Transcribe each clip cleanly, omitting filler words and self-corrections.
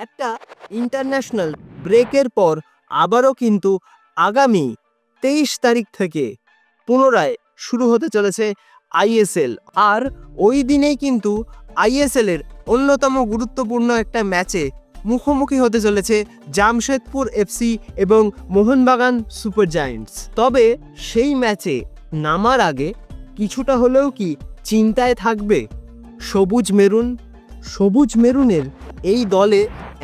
একটা ইন্টারন্যাশনাল ব্রেকের পর আবারও কিন্তু আগামী 23 তারিখ থেকে পুনরায় শুরু হতে চলেছে আইএসএল। আর ওই দিনেই কিন্তু আইএসএল এর অন্যতম গুরুত্বপূর্ণ একটা ম্যাচে মুখোমুখি হতে চলেছে জামশেদপুর এফসি এবং মোহনবাগান সুপার জায়ান্টস। তবে সেই ম্যাচে নামার আগে কিছুটা হলেও কি চিন্তায় থাকবে সবুজ মেরুন? সবুজ মেরুনের এই দলে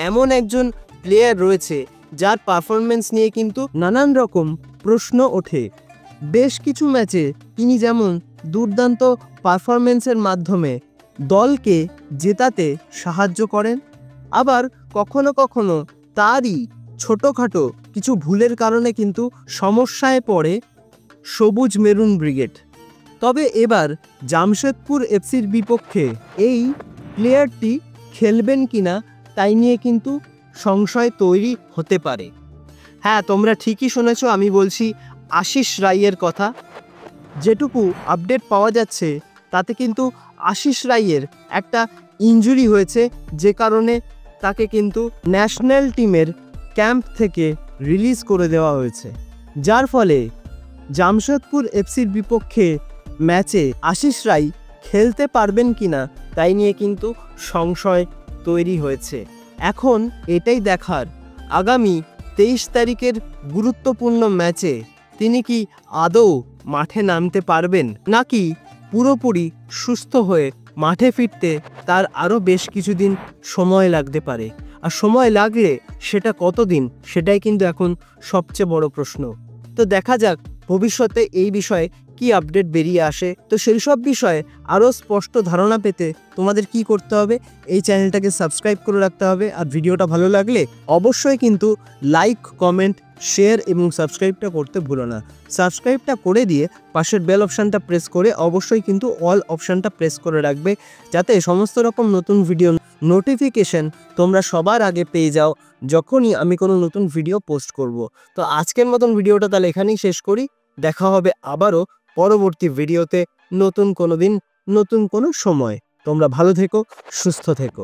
এমন একজন প্লেয়ার রয়েছে যার পারফরমেন্স নিয়ে কিন্তু নানান রকম প্রশ্ন ওঠে। বেশ কিছু ম্যাচে তিনি যেমন দুর্দান্ত পারফরমেন্সের মাধ্যমে দলকে জেতাতে সাহায্য করেন, আবার কখনো কখনো তারই ছোটোখাটো কিছু ভুলের কারণে কিন্তু সমস্যায় পড়ে সবুজ মেরুন ব্রিগেড। তবে এবার জামশেদপুর এফসির বিপক্ষে এই প্লেয়ারটি খেলবেন কিনা তাই নিয়ে কিন্তু সংশয় তৈরি হতে পারে। হ্যাঁ, তোমরা ঠিকই শুনেছো, আমি বলছি আশিস রাইয়ের কথা। যেটুকু আপডেট পাওয়া যাচ্ছে তাতে কিন্তু আশিস রাইয়ের একটা ইনজুরি হয়েছে, যে কারণে তাকে কিন্তু ন্যাশনাল টিমের ক্যাম্প থেকে রিলিজ করে দেওয়া হয়েছে, যার ফলে জামশেদপুর এফসির বিপক্ষে ম্যাচে আশিস রাই খেলতে পারবেন কিনা তাই নিয়ে কিন্তু সংশয় তৈরি হয়েছে। এখন এটাই দেখার আগামী 23 তারিখের গুরুত্বপূর্ণ ম্যাচে তিনি কি আদৌ মাঠে নামতে পারবেন, নাকি পুরোপুরি সুস্থ হয়ে মাঠে ফিরতে তার আরও বেশ কিছুদিন সময় লাগতে পারে। আর সময় লাগলে সেটা কতদিন, সেটাই কিন্তু এখন সবচেয়ে বড় প্রশ্ন। তো দেখা যাক ভবিষ্যতে এই বিষয়ে কি আপডেট বেরিয়ে আসে। তো সেই সব বিষয়ে আরও স্পষ্ট ধারণা পেতে তোমাদের কি করতে হবে, এই চ্যানেলটাকে সাবস্ক্রাইব করে রাখতে হবে। আর ভিডিওটা ভালো লাগলে অবশ্যই কিন্তু লাইক, কমেন্ট, শেয়ার এবং সাবস্ক্রাইবটা করতে ভুলো না। সাবস্ক্রাইবটা করে দিয়ে পাশের বেল অপশানটা প্রেস করে অবশ্যই কিন্তু অল অপশানটা প্রেস করে রাখবে, যাতে সমস্ত রকম নতুন ভিডিও নোটিফিকেশন তোমরা সবার আগে পেয়ে যাও যখনই আমি কোনো নতুন ভিডিও পোস্ট করব। তো আজকের মতন ভিডিওটা তাহলে এখানেই শেষ করি। দেখা হবে আবারও পরবর্তী ভিডিওতে নতুন কোনো দিন, নতুন কোনো সময়। তোমরা ভালো থেকো, সুস্থ থেকো।